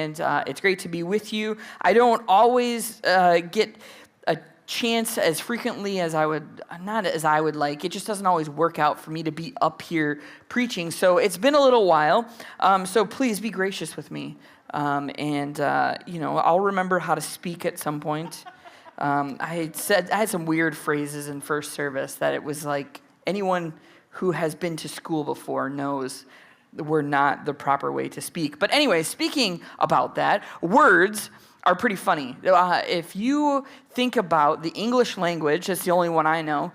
and it's great to be with you. I don't always get a chance as frequently as I would, not as I would like. It just doesn't always work out for me to be up here preaching. So it's been a little while, so please be gracious with me. I'll remember how to speak at some point. I had some weird phrases in first service that it was like anyone who has been to school before knows were not the proper way to speak. But anyway, speaking about that, words are pretty funny. If you think about the English language, that's the only one I know,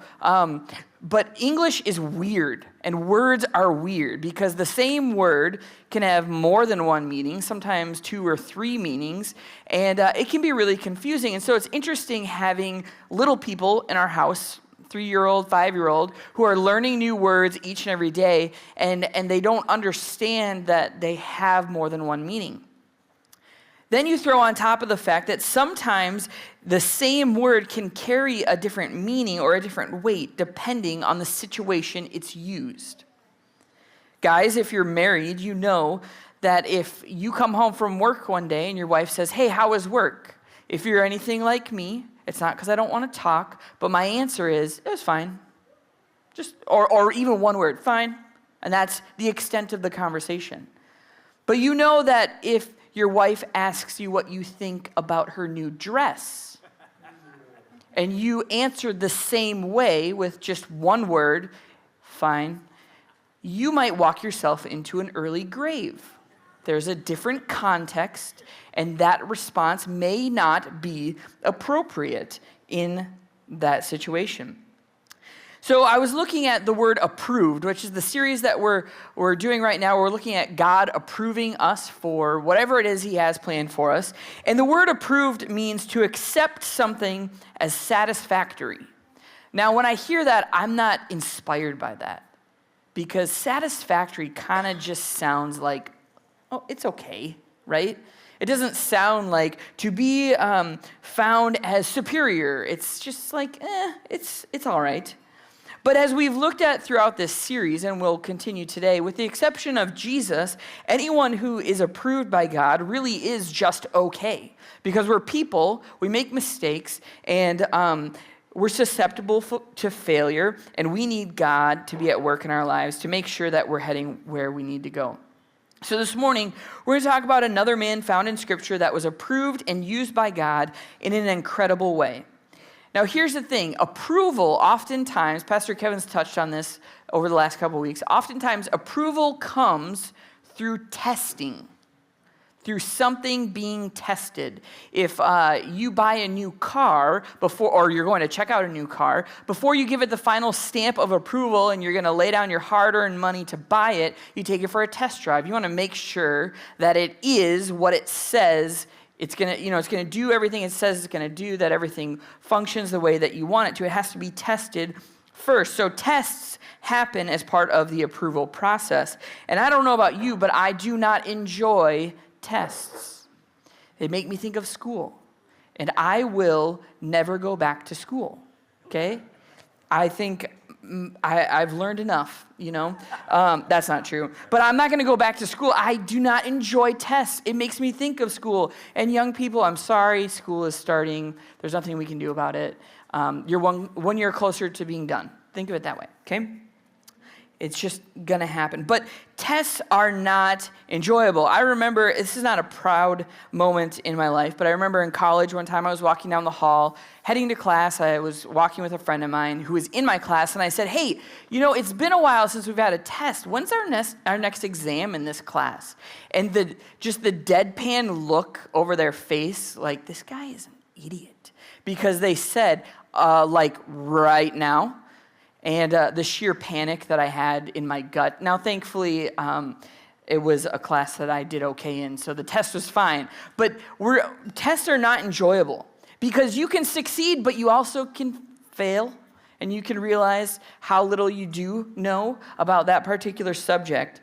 but English is weird, and words are weird because the same word can have more than one meaning, sometimes 2 or 3 meanings, and it can be really confusing. And so it's interesting having little people in our house, 3-year-old, 5-year-old, who are learning new words each and every day, and they don't understand that they have more than one meaning. Then you throw on top of the fact that sometimes the same word can carry a different meaning or a different weight depending on the situation it's used. Guys, if you're married, you know that if you come home from work one day and your wife says, "Hey, how was work?" If you're anything like me, it's not because I don't want to talk, but my answer is, "It was fine." Or even one word, "fine." And that's the extent of the conversation. But you know that if your wife asks you what you think about her new dress, and you answered the same way with just one word, "fine," you might walk yourself into an early grave. There's a different context, and that response may not be appropriate in that situation. So I was looking at the word approved, which is the series that we're doing right now. We're looking at God approving us for whatever it is he has planned for us. And the word approved means to accept something as satisfactory. Now, when I hear that, I'm not inspired by that because satisfactory kind of just sounds like, oh, it's okay, right? It doesn't sound like to be found as superior. It's just like, it's all right. But as we've looked at throughout this series, and we'll continue today, with the exception of Jesus, anyone who is approved by God really is just okay. Because we're people, we make mistakes, and we're susceptible to failure, and we need God to be at work in our lives to make sure that we're heading where we need to go. So this morning, we're going to talk about another man found in Scripture that was approved and used by God in an incredible way. Now, here's the thing. Approval, oftentimes, Pastor Kevin's touched on this over the last couple of weeks, oftentimes approval comes through testing, through something being tested. If you buy a new car or you're going to check out a new car, before you give it the final stamp of approval and you're going to lay down your hard-earned money to buy it, you take it for a test drive. You want to make sure that it is what it says it's going to do everything it says it's going to do, that everything functions the way that you want it to. It has to be tested first. So tests happen as part of the approval process. And I don't know about you, but I do not enjoy tests. They make me think of school. And I will never go back to school, okay? I think I've learned enough, That's not true. But I'm not going to go back to school. I do not enjoy tests. It makes me think of school. And young people, I'm sorry, school is starting. There's nothing we can do about it. You're one year closer to being done. Think of it that way, okay? It's just going to happen. But tests are not enjoyable. I remember, this is not a proud moment in my life, but I remember in college one time I was walking down the hall, heading to class. I was walking with a friend of mine who was in my class, and I said, "Hey, it's been a while since we've had a test. When's our next exam in this class?" And the deadpan look over their face, like, this guy is an idiot. Because they said, right now. And the sheer panic that I had in my gut. Now, thankfully, it was a class that I did okay in, so the test was fine. But tests are not enjoyable because you can succeed, but you also can fail, and you can realize how little you do know about that particular subject.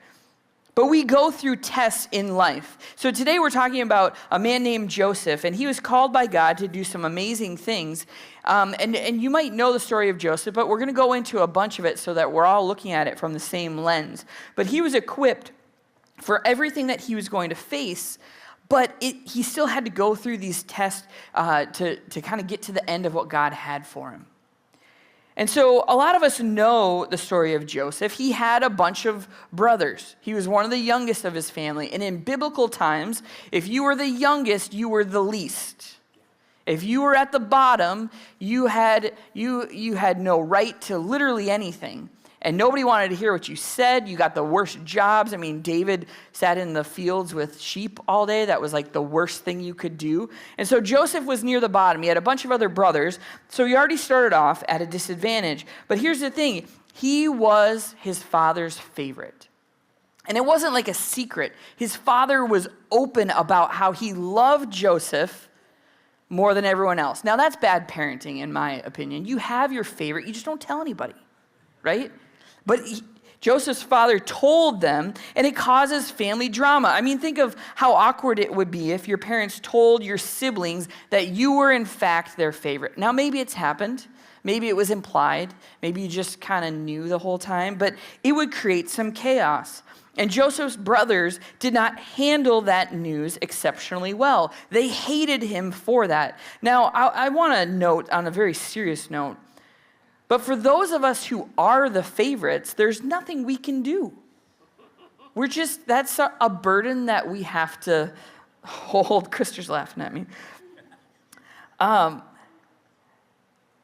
But we go through tests in life. So today we're talking about a man named Joseph, and he was called by God to do some amazing things. And you might know the story of Joseph, but we're going to go into a bunch of it so that we're all looking at it from the same lens. But he was equipped for everything that he was going to face But he still had to go through these tests to kind of get to the end of what God had for him. And so a lot of us know the story of Joseph. He had a bunch of brothers. He was one of the youngest of his family. And in biblical times, if you were the youngest, you were the least. If you were at the bottom, you had no right to literally anything. And nobody wanted to hear what you said. You got the worst jobs. I mean, David sat in the fields with sheep all day. That was like the worst thing you could do. And so Joseph was near the bottom. He had a bunch of other brothers. So he already started off at a disadvantage. But here's the thing. He was his father's favorite. And it wasn't like a secret. His father was open about how he loved Joseph more than everyone else. Now, that's bad parenting, in my opinion. You have your favorite. You just don't tell anybody, right? But Joseph's father told them, and it causes family drama. I mean, think of how awkward it would be if your parents told your siblings that you were, in fact, their favorite. Now, maybe it's happened. Maybe it was implied. Maybe you just kind of knew the whole time. But it would create some chaos. And Joseph's brothers did not handle that news exceptionally well. They hated him for that. Now, I want to note on a very serious note, but for those of us who are the favorites, there's nothing we can do. That's a burden that we have to hold. Krister's laughing at me.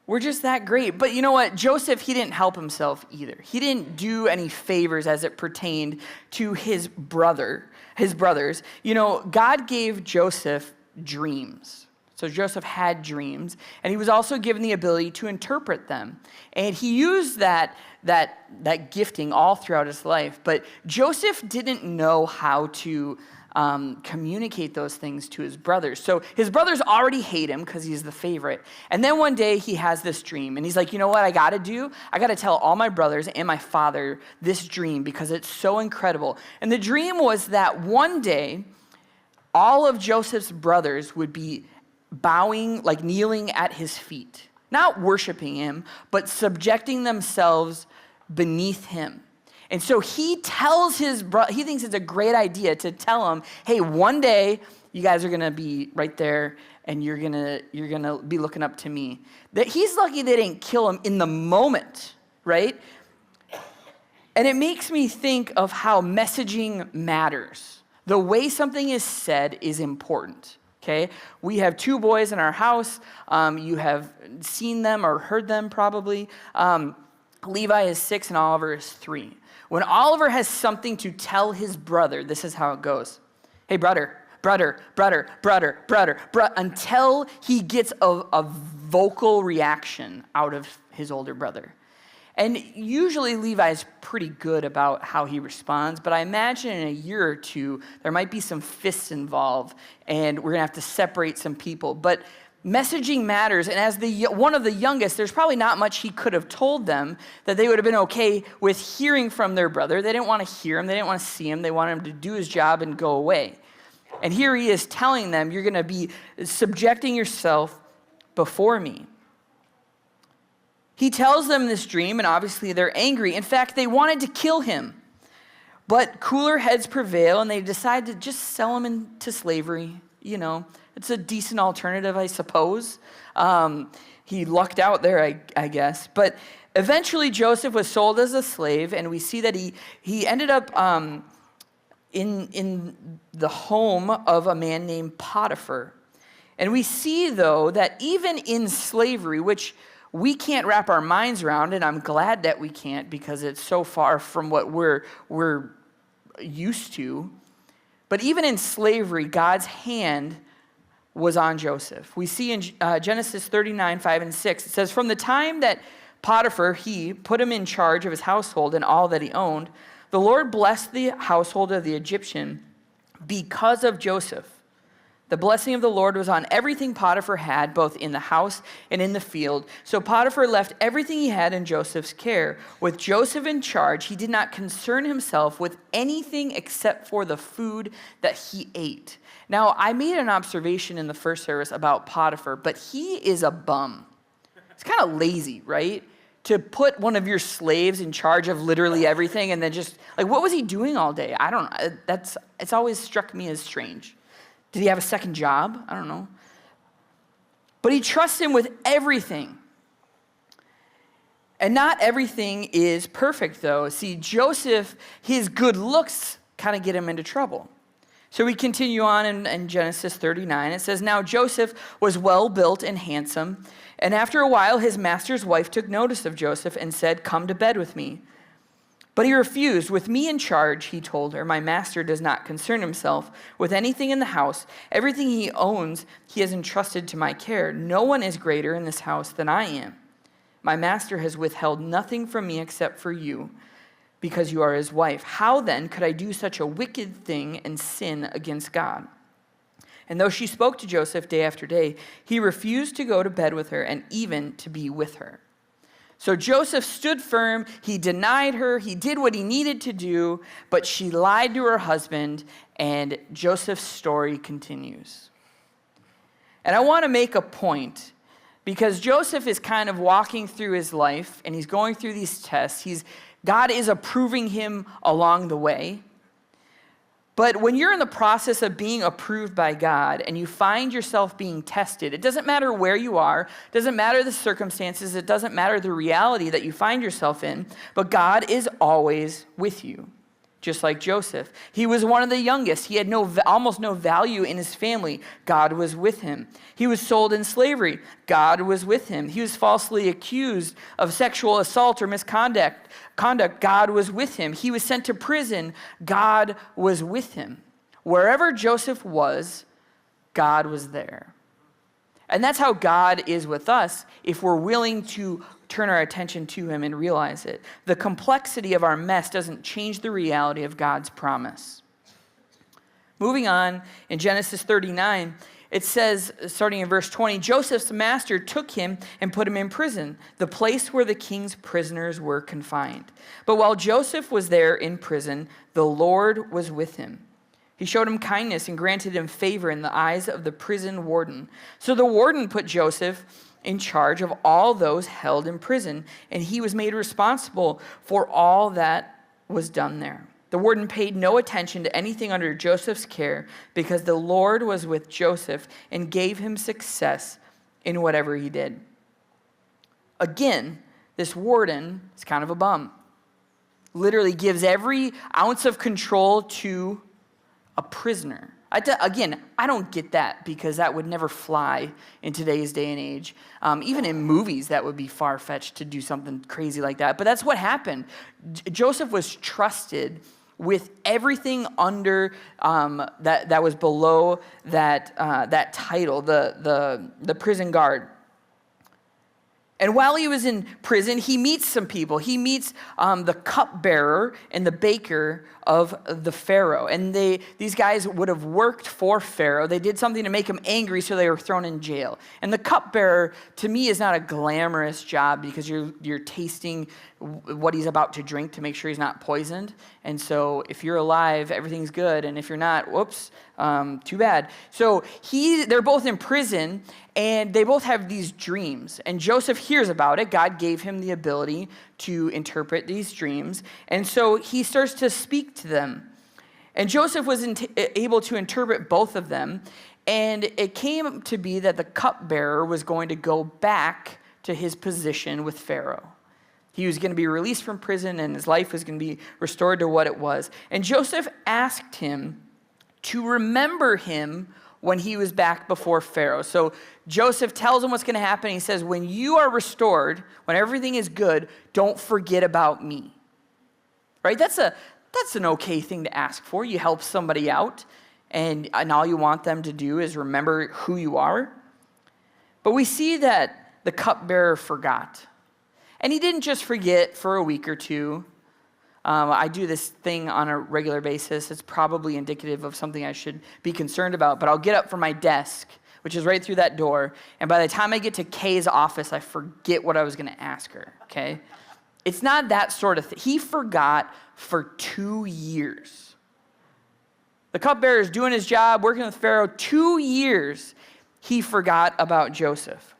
We're just that great. But you know what? Joseph, he didn't help himself either. He didn't do any favors as it pertained to his brothers. You know, God gave Joseph dreams. So Joseph had dreams, and he was also given the ability to interpret them. And he used that gifting all throughout his life. But Joseph didn't know how to communicate those things to his brothers. So his brothers already hate him because he's the favorite. And then one day he has this dream, and he's like, you know what I got to do? I got to tell all my brothers and my father this dream because it's so incredible. And the dream was that one day, all of Joseph's brothers would be bowing, like kneeling at his feet, not worshiping him, but subjecting themselves beneath him. And so he tells his brother, he thinks it's a great idea to tell him, hey, one day you guys are going to be right there and you're going to be looking up to me. That he's lucky they didn't kill him in the moment, right? And it makes me think of how messaging matters. The way something is said is important. Okay, we have two boys in our house. You have seen them or heard them probably. Levi is 6 and Oliver is 3. When Oliver has something to tell his brother, this is how it goes. Hey, brother, until he gets a vocal reaction out of his older brother. And usually Levi's pretty good about how he responds, but I imagine in a year or two, there might be some fists involved, and we're going to have to separate some people. But messaging matters, and as one of the youngest, there's probably not much he could have told them that they would have been okay with hearing from their brother. They didn't want to hear him. They didn't want to see him. They wanted him to do his job and go away. And here he is telling them, you're going to be subjecting yourself before me. He tells them this dream, and obviously they're angry. In fact, they wanted to kill him. But cooler heads prevail, and they decide to just sell him into slavery. You know, it's a decent alternative, I suppose. He lucked out there, I guess. But eventually Joseph was sold as a slave, and we see that he ended up in the home of a man named Potiphar. And we see, though, that even in slavery, which we can't wrap our minds around, and I'm glad that we can't because it's so far from what we're used to. But even in slavery, God's hand was on Joseph. We see in Genesis 39, 5 and 6, it says, from the time that Potiphar, he put him in charge of his household and all that he owned, the Lord blessed the household of the Egyptian because of Joseph. The blessing of the Lord was on everything Potiphar had, both in the house and in the field. So Potiphar left everything he had in Joseph's care. With Joseph in charge, he did not concern himself with anything except for the food that he ate. Now, I made an observation in the first service about Potiphar, but he is a bum. It's kind of lazy, right? To put one of your slaves in charge of literally everything and then just, like, what was he doing all day? I don't know. It's always struck me as strange. Did he have a second job? I don't know. But he trusts him with everything. And not everything is perfect, though. See, Joseph, his good looks kind of get him into trouble. So we continue on in Genesis 39. It says, "Now Joseph was well-built and handsome, and after a while his master's wife took notice of Joseph and said, 'Come to bed with me.' But he refused. 'With me in charge,' he told her, 'my master does not concern himself with anything in the house. Everything he owns he has entrusted to my care. No one is greater in this house than I am. My master has withheld nothing from me except for you, because you are his wife. How then could I do such a wicked thing and sin against God?' And though she spoke to Joseph day after day, he refused to go to bed with her and even to be with her." So Joseph stood firm. He denied her. He did what he needed to do, but she lied to her husband, and Joseph's story continues. And I want to make a point, because Joseph is kind of walking through his life, and he's going through these tests. God is approving him along the way. But when you're in the process of being approved by God and you find yourself being tested, it doesn't matter where you are, it doesn't matter the circumstances, it doesn't matter the reality that you find yourself in, but God is always with you. Just like Joseph. He was one of the youngest. He had almost no value in his family. God was with him. He was sold in slavery. God was with him. He was falsely accused of sexual assault or misconduct. God was with him. He was sent to prison. God was with him. Wherever Joseph was, God was there. And that's how God is with us if we're willing to turn our attention to him and realize it. The complexity of our mess doesn't change the reality of God's promise. Moving on, in Genesis 39, it says, starting in verse 20, "Joseph's master took him and put him in prison, the place where the king's prisoners were confined. But while Joseph was there in prison, the Lord was with him. He showed him kindness and granted him favor in the eyes of the prison warden. So the warden put Joseph in charge of all those held in prison, and he was made responsible for all that was done there. The warden paid no attention to anything under Joseph's care, because the Lord was with Joseph and gave him success in whatever he did." Again, this warden is kind of a bum. Literally gives every ounce of control to a prisoner. Again, I don't get that, because that would never fly in today's day and age. Even in movies, that would be far-fetched to do something crazy like that. But that's what happened. Joseph was trusted with everything under that was below that title, the prison guard. And while he was in prison, he meets some people. He meets the cupbearer and the baker of the Pharaoh. And these guys would have worked for Pharaoh. They did something to make him angry, so they were thrown in jail. And the cupbearer, to me, is not a glamorous job, because you're tasting what he's about to drink to make sure he's not poisoned. And so if you're alive, everything's good. And if you're not, whoops, too bad. So they're both in prison, and they both have these dreams. And Joseph hears about it. God gave him the ability to interpret these dreams. And so he starts to speak to them. And Joseph was able to interpret both of them. And it came to be that the cupbearer was going to go back to his position with Pharaoh. He was going to be released from prison, and his life was going to be restored to what it was. And Joseph asked him to remember him when he was back before Pharaoh. So Joseph tells him what's going to happen. He says, when you are restored, when everything is good, don't forget about me. Right? That's an okay thing to ask for. You help somebody out, and all you want them to do is remember who you are. But we see that the cupbearer forgot. And he didn't just forget for a week or two. I do this thing on a regular basis. It's probably indicative of something I should be concerned about. But I'll get up from my desk, which is right through that door, and by the time I get to Kay's office, I forget what I was going to ask her, okay? It's not that sort of thing. He forgot for 2 years. The cupbearer is doing his job, working with Pharaoh. 2 years, he forgot about Joseph.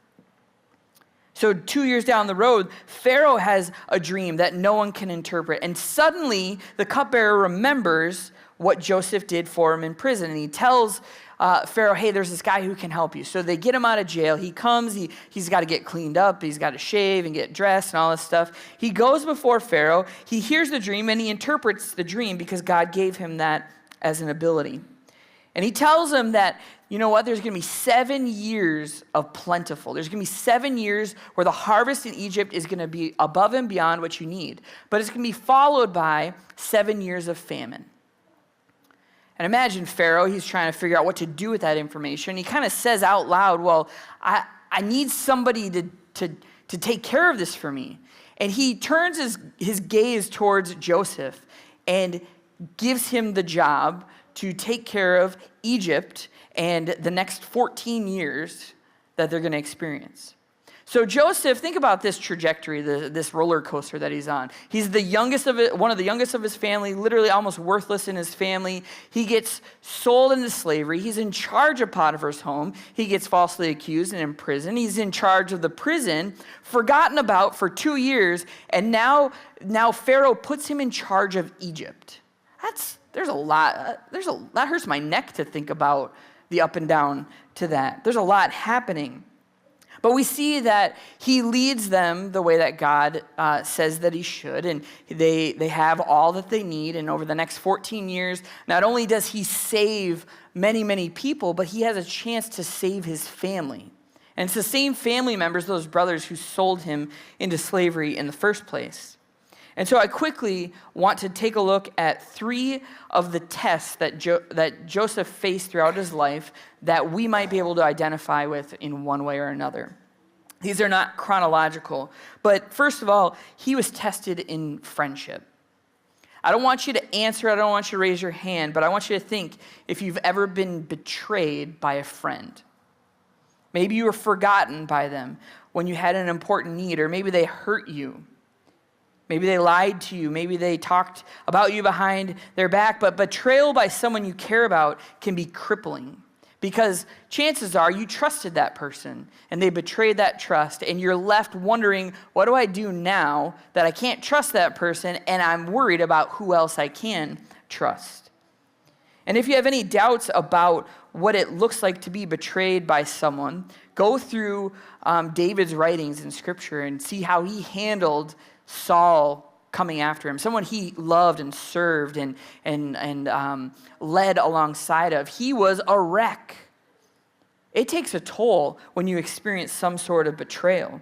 So 2 years down the road, Pharaoh has a dream that no one can interpret. And suddenly, the cupbearer remembers what Joseph did for him in prison. And he tells Pharaoh, hey, there's this guy who can help you. So they get him out of jail. He comes, he's got to get cleaned up. He's got to shave and get dressed and all this stuff. He goes before Pharaoh. He hears the dream and he interprets the dream because God gave him that as an ability. And he tells him that, you know what, there's going to be 7 years of plentiful. There's going to be 7 years where the harvest in Egypt is going to be above and beyond what you need. But it's going to be followed by 7 years of famine. And imagine Pharaoh, he's trying to figure out what to do with that information. He kind of says out loud, well, I need somebody to take care of this for me. And he turns his gaze towards Joseph and gives him the job to take care of Egypt and the next 14 years that they're going to experience. So Joseph, think about this trajectory, this roller coaster that he's on. He's the youngest of it, one of the youngest of his family, literally almost worthless in his family. He gets sold into slavery. He's in charge of Potiphar's home. He gets falsely accused and imprisoned. He's in charge of the prison, forgotten about for 2 years, and now Pharaoh puts him in charge of Egypt. That hurts my neck to think about the up and down to that. There's a lot happening. But we see that he leads them the way that God says that he should, and they have all that they need. And over the next 14 years, not only does he save many, many people, but he has a chance to save his family. And it's the same family members, those brothers who sold him into slavery in the first place. And so I quickly want to take a look at 3 of the tests that Joseph faced throughout his life that we might be able to identify with in one way or another. These are not chronological, but first of all, he was tested in friendship. I don't want you to answer, I don't want you to raise your hand, but I want you to think if you've ever been betrayed by a friend. Maybe you were forgotten by them when you had an important need, or maybe they hurt you. Maybe they lied to you. Maybe they talked about you behind their back. But betrayal by someone you care about can be crippling because chances are you trusted that person and they betrayed that trust and you're left wondering, what do I do now that I can't trust that person and I'm worried about who else I can trust? And if you have any doubts about what it looks like to be betrayed by someone, go through David's writings in Scripture and see how he handled Saul coming after him, someone he loved and served and led alongside of. He was a wreck. It takes a toll when you experience some sort of betrayal.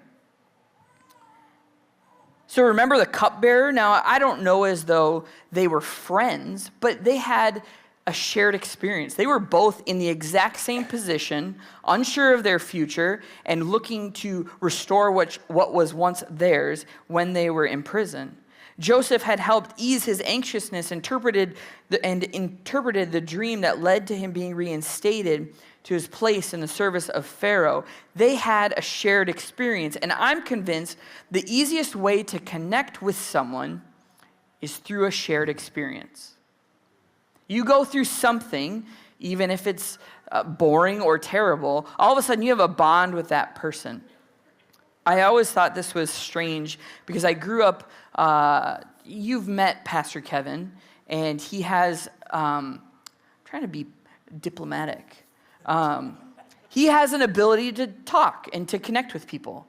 So remember the cupbearer? Now, I don't know as though they were friends, but they had a shared experience. They were both in the exact same position, unsure of their future, and looking to restore what was once theirs when they were in prison. Joseph had helped ease his anxiousness, interpreted the dream that led to him being reinstated to his place in the service of Pharaoh. They had a shared experience, and I'm convinced the easiest way to connect with someone is through a shared experience. You go through something, even if it's boring or terrible, all of a sudden you have a bond with that person. I always thought this was strange because I grew up, you've met Pastor Kevin, and he has, I'm trying to be diplomatic. He has an ability to talk and to connect with people.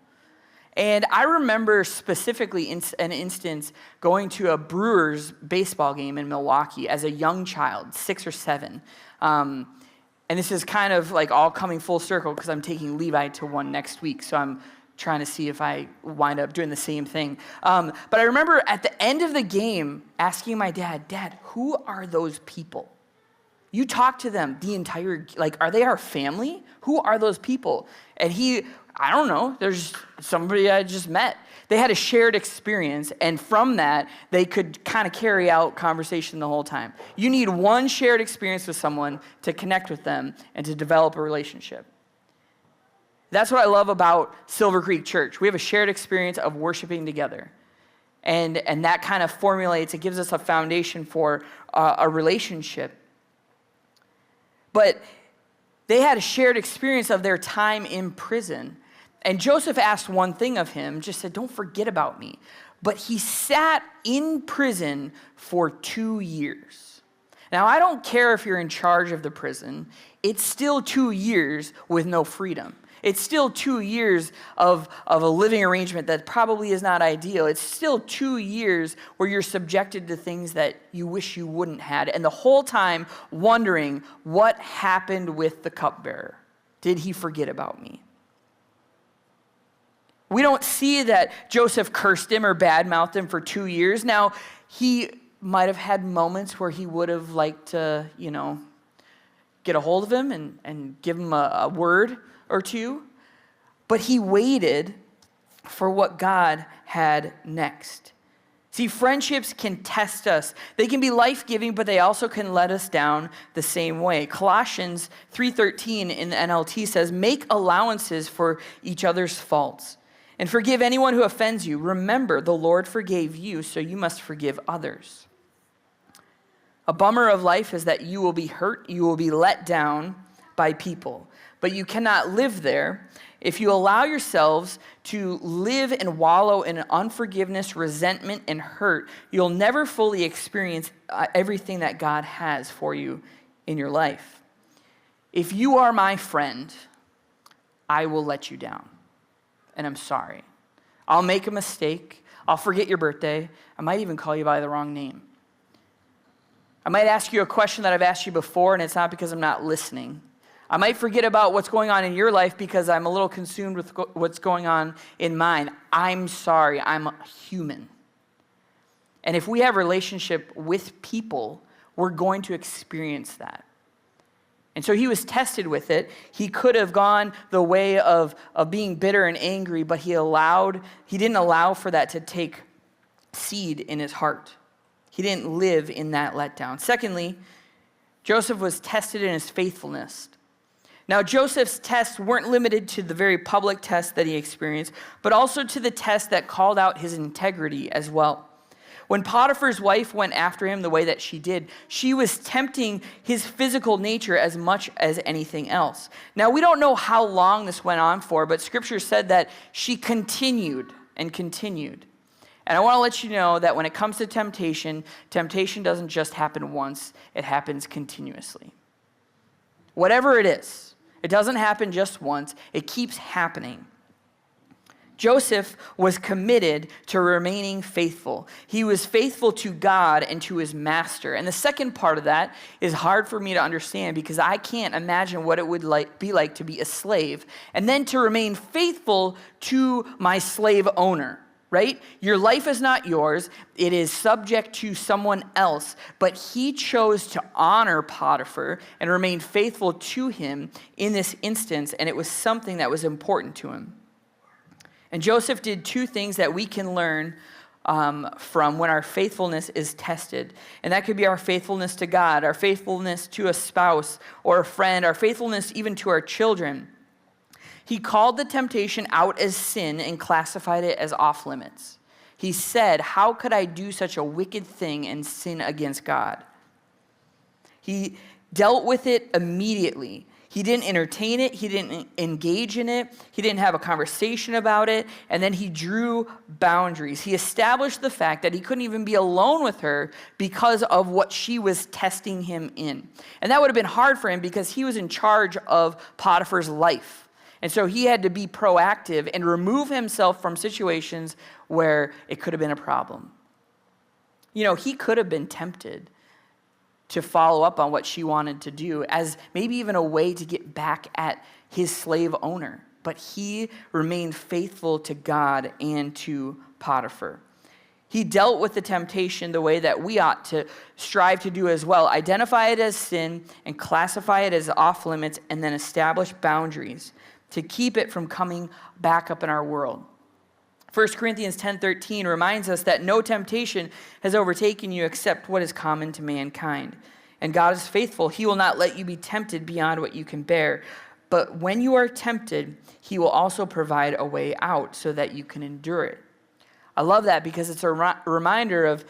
And I remember specifically an instance going to a Brewers baseball game in Milwaukee as a young child, 6 or 7. And this is kind of like all coming full circle because I'm taking Levi to one next week. So I'm trying to see if I wind up doing the same thing. But I remember at the end of the game asking my Dad, who are those people? You talk to them the entire, are they our family? Who are those people? And I don't know, there's somebody I just met. They had a shared experience, and from that, they could kind of carry out conversation the whole time. You need one shared experience with someone to connect with them and to develop a relationship. That's what I love about Silver Creek Church. We have a shared experience of worshiping together. And that kind of formulates, it gives us a foundation for a relationship. But they had a shared experience of their time in prison. And Joseph asked one thing of him, just said, don't forget about me. But he sat in prison for 2 years. Now, I don't care if you're in charge of the prison. It's still 2 years with no freedom. It's still 2 years of a living arrangement that probably is not ideal. It's still 2 years where you're subjected to things that you wish you wouldn't had. And the whole time wondering, what happened with the cupbearer? Did he forget about me? We don't see that Joseph cursed him or badmouthed him for 2 years. Now, he might have had moments where he would have liked to, get a hold of him and give him a word or two. But he waited for what God had next. See, friendships can test us. They can be life-giving, but they also can let us down the same way. Colossians 3:13 in the NLT says, "Make allowances for each other's faults and forgive anyone who offends you. Remember, the Lord forgave you, so you must forgive others." A bummer of life is that you will be hurt, you will be let down by people, but you cannot live there. If you allow yourselves to live and wallow in unforgiveness, resentment, and hurt, you'll never fully experience everything that God has for you in your life. If you are my friend, I will let you down, and I'm sorry. I'll make a mistake. I'll forget your birthday. I might even call you by the wrong name. I might ask you a question that I've asked you before, and it's not because I'm not listening. I might forget about what's going on in your life because I'm a little consumed with what's going on in mine. I'm sorry. I'm human. And if we have a relationship with people, we're going to experience that. And so he was tested with it. He could have gone the way of being bitter and angry, but he didn't allow for that to take seed in his heart. He didn't live in that letdown. Secondly, Joseph was tested in his faithfulness. Now, Joseph's tests weren't limited to the very public test that he experienced, but also to the test that called out his integrity as well. When Potiphar's wife went after him the way that she did, she was tempting his physical nature as much as anything else. Now, we don't know how long this went on for, but Scripture said that she continued and continued. And I want to let you know that when it comes to temptation, temptation doesn't just happen once, it happens continuously. Whatever it is, it doesn't happen just once, it keeps happening. Joseph was committed to remaining faithful. He was faithful to God and to his master. And the second part of that is hard for me to understand because I can't imagine what it would be like to be a slave and then to remain faithful to my slave owner. Right? Your life is not yours. It is subject to someone else. But he chose to honor Potiphar and remain faithful to him in this instance, and it was something that was important to him. And Joseph did two things that we can learn from when our faithfulness is tested. And that could be our faithfulness to God, our faithfulness to a spouse or a friend, our faithfulness even to our children. He called the temptation out as sin and classified it as off limits. He said, "How could I do such a wicked thing and sin against God?" He dealt with it immediately. He didn't entertain it. He didn't engage in it. He didn't have a conversation about it. And then he drew boundaries. He established the fact that he couldn't even be alone with her because of what she was testing him in. And that would have been hard for him because he was in charge of Potiphar's life. And so he had to be proactive and remove himself from situations where it could have been a problem. He could have been tempted to follow up on what she wanted to do as maybe even a way to get back at his slave owner. But he remained faithful to God and to Potiphar. He dealt with the temptation the way that we ought to strive to do as well. Identify it as sin and classify it as off limits and then establish boundaries to keep it from coming back up in our world. 1 Corinthians 10:13 reminds us that no temptation has overtaken you except what is common to mankind. And God is faithful. He will not let you be tempted beyond what you can bear. But when you are tempted, he will also provide a way out so that you can endure it. I love that because it's a reminder of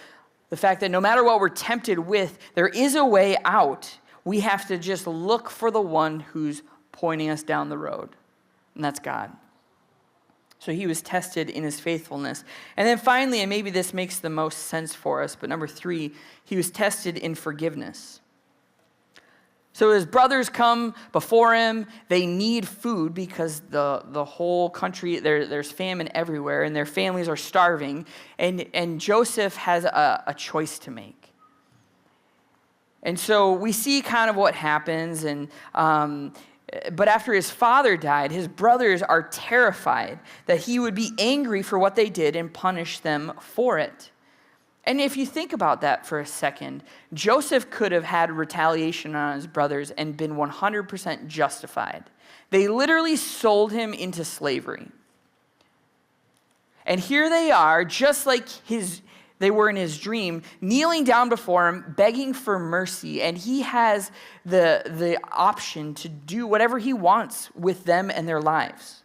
the fact that no matter what we're tempted with, there is a way out. We have to just look for the one who's pointing us down the road. And that's God. So he was tested in his faithfulness. And then finally, and maybe this makes the most sense for us, but number 3, he was tested in forgiveness. So his brothers come before him. They need food because the whole country, there's famine everywhere, and their families are starving. And Joseph has a choice to make. And so we see kind of what happens. But after his father died, his brothers are terrified that he would be angry for what they did and punish them for it. And if you think about that for a second, Joseph could have had retaliation on his brothers and been 100% justified. They literally sold him into slavery. And here they are, just like they were in his dream, kneeling down before him, begging for mercy. And he has the option to do whatever he wants with them and their lives.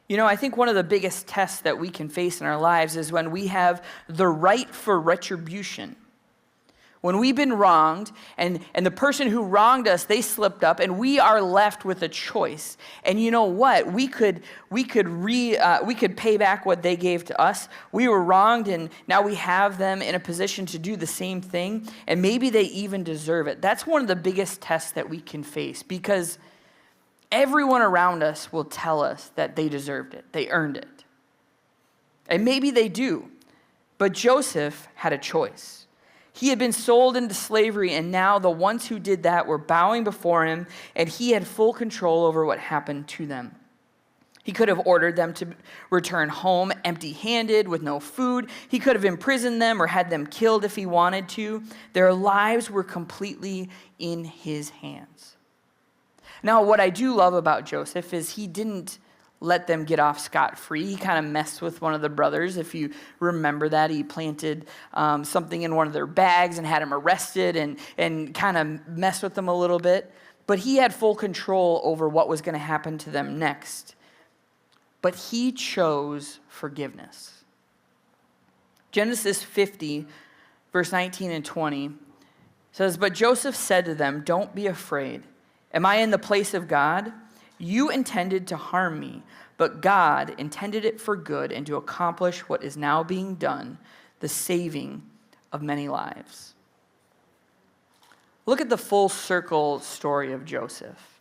You know, I think one of the biggest tests that we can face in our lives is when we have the right for retribution. When we've been wronged, and the person who wronged us, they slipped up, and we are left with a choice. And you know what? We could pay back what they gave to us. We were wronged, and now we have them in a position to do the same thing, and maybe they even deserve it. That's one of the biggest tests that we can face, because everyone around us will tell us that they deserved it. They earned it. And maybe they do. But Joseph had a choice. He had been sold into slavery, and now the ones who did that were bowing before him, and he had full control over what happened to them. He could have ordered them to return home empty-handed with no food. He could have imprisoned them or had them killed if he wanted to. Their lives were completely in his hands. Now, what I do love about Joseph is he didn't let them get off scot-free. He kind of messed with one of the brothers. If you remember that, he planted something in one of their bags and had him arrested and kind of messed with them a little bit. But he had full control over what was going to happen to them next. But he chose forgiveness. Genesis 50, verse 19 and 20 says, "But Joseph said to them, 'Don't be afraid. Am I in the place of God? You intended to harm me, but God intended it for good and to accomplish what is now being done, the saving of many lives.'" Look at the full circle story of Joseph.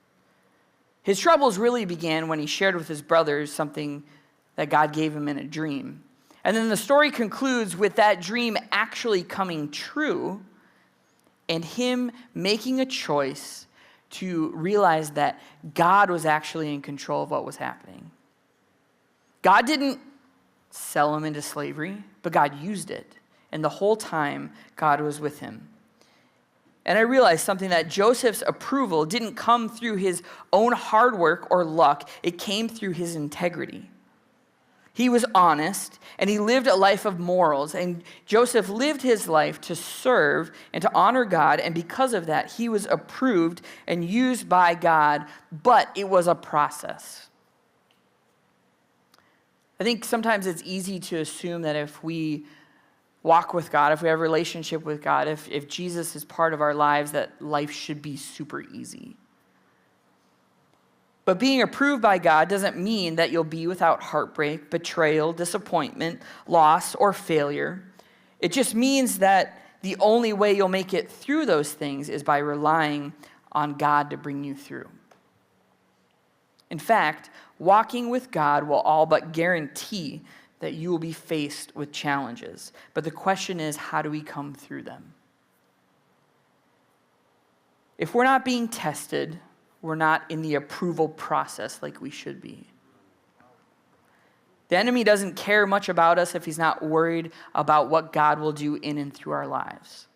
His troubles really began when he shared with his brothers something that God gave him in a dream. And then the story concludes with that dream actually coming true and him making a choice to realize that God was actually in control of what was happening. God didn't sell him into slavery, but God used it. And the whole time, God was with him. And I realized something, that Joseph's approval didn't come through his own hard work or luck. It came through his integrity. He was honest, and he lived a life of morals. And Joseph lived his life to serve and to honor God. And because of that, he was approved and used by God. But it was a process. I think sometimes it's easy to assume that if we walk with God, if we have a relationship with God, if Jesus is part of our lives, that life should be super easy. But being approved by God doesn't mean that you'll be without heartbreak, betrayal, disappointment, loss, or failure. It just means that the only way you'll make it through those things is by relying on God to bring you through. In fact, walking with God will all but guarantee that you will be faced with challenges. But the question is, how do we come through them? If we're not being tested, we're not in the approval process like we should be. The enemy doesn't care much about us if he's not worried about what God will do in and through our lives.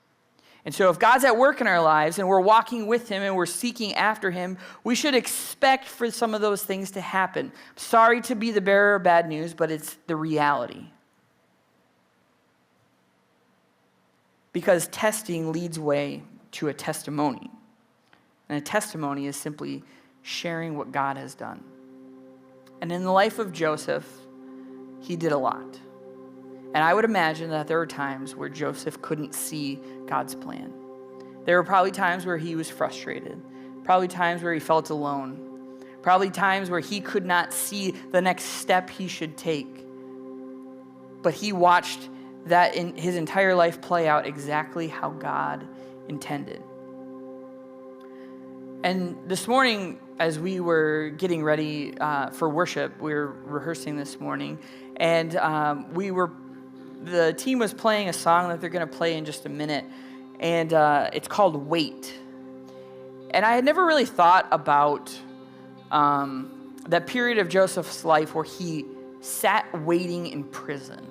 And so if God's at work in our lives and we're walking with him and we're seeking after him, we should expect for some of those things to happen. Sorry to be the bearer of bad news, but it's the reality. Because testing leads way to a testimony. And a testimony is simply sharing what God has done. And in the life of Joseph, he did a lot. And I would imagine that there were times where Joseph couldn't see God's plan. There were probably times where he was frustrated. Probably times where he felt alone. Probably times where he could not see the next step he should take. But he watched that in his entire life play out exactly how God intended. And this morning, as we were getting ready for worship, we were rehearsing this morning, and the team was playing a song that they're going to play in just a minute, and it's called Wait. And I had never really thought about that period of Joseph's life where he sat waiting in prison,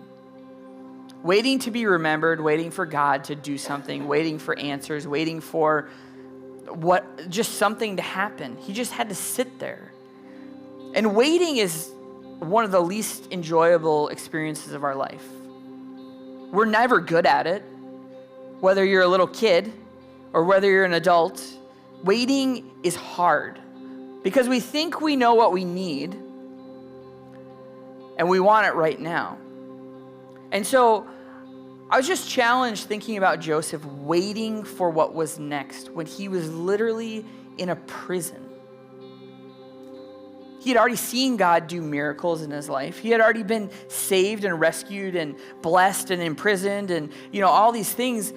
waiting to be remembered, waiting for God to do something, waiting for answers, waiting for just something to happen. He just had to sit there. And waiting is one of the least enjoyable experiences of our life. We're never good at it. Whether you're a little kid or whether you're an adult, waiting is hard because we think we know what we need and we want it right now. And so I was just challenged thinking about Joseph waiting for what was next when he was literally in a prison. He had already seen God do miracles in his life. He had already been saved and rescued and blessed and imprisoned and, all these things.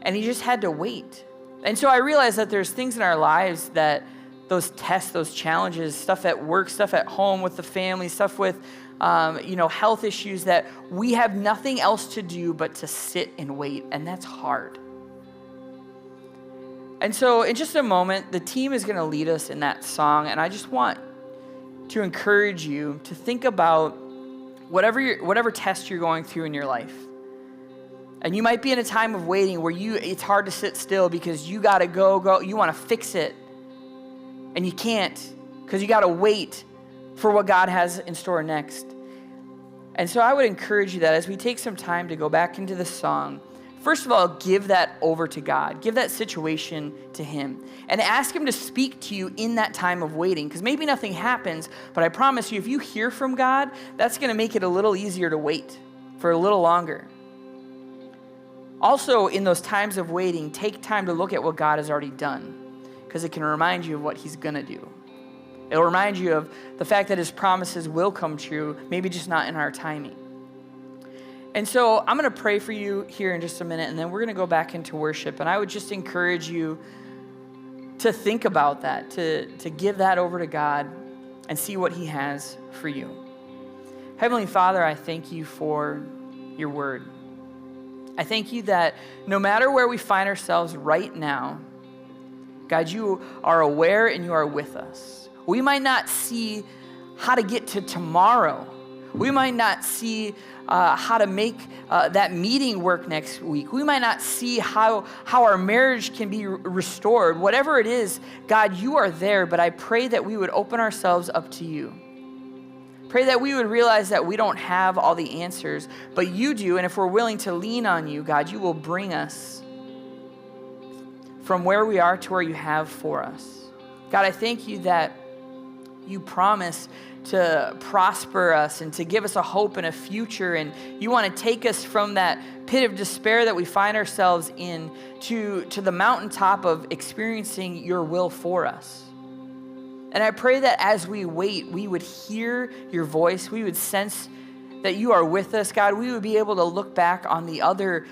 And he just had to wait. And so I realized that there's things in our lives that those tests, those challenges, stuff at work, stuff at home with the family, stuff with health issues that we have nothing else to do but to sit and wait, and that's hard. And so in just a moment, the team is going to lead us in that song, and I just want to encourage you to think about whatever test you're going through in your life. And you might be in a time of waiting where it's hard to sit still because you got to go, you want to fix it, and you can't because you got to wait for what God has in store next. And so I would encourage you that as we take some time to go back into the song, first of all, give that over to God. Give that situation to him. And ask him to speak to you in that time of waiting. Because maybe nothing happens, but I promise you, if you hear from God, that's going to make it a little easier to wait for a little longer. Also, in those times of waiting, take time to look at what God has already done. Because it can remind you of what he's going to do. It'll remind you of the fact that his promises will come true, maybe just not in our timing. And so I'm going to pray for you here in just a minute, and then we're going to go back into worship. And I would just encourage you to think about that, to give that over to God and see what he has for you. Heavenly Father, I thank you for your word. I thank you that no matter where we find ourselves right now, God, you are aware and you are with us. We might not see how to get to tomorrow. We might not see how to make that meeting work next week. We might not see how our marriage can be restored. Whatever it is, God, you are there, but I pray that we would open ourselves up to you. Pray that we would realize that we don't have all the answers, but you do, and if we're willing to lean on you, God, you will bring us from where we are to where you have for us. God, I thank you that you promise to prosper us and to give us a hope and a future, and you want to take us from that pit of despair that we find ourselves in to the mountaintop of experiencing your will for us. And I pray that as we wait, we would hear your voice, we would sense that you are with us, God. We would be able to look back on the other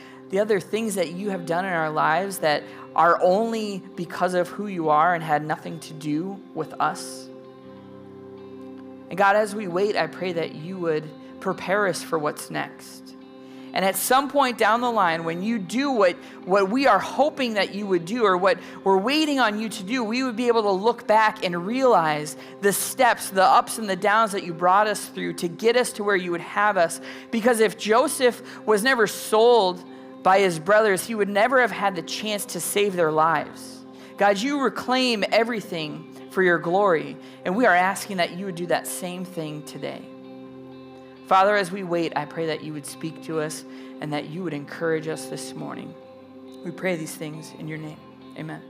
things that you have done in our lives that are only because of who you are and had nothing to do with us. And God, as we wait, I pray that you would prepare us for what's next. And at some point down the line, when you do what we are hoping that you would do or what we're waiting on you to do, we would be able to look back and realize the steps, the ups and the downs that you brought us through to get us to where you would have us. Because if Joseph was never sold by his brothers, he would never have had the chance to save their lives. God, you reclaim everything for your glory, and we are asking that you would do that same thing today. Father, as we wait, I pray that you would speak to us and that you would encourage us this morning. We pray these things in your name. Amen.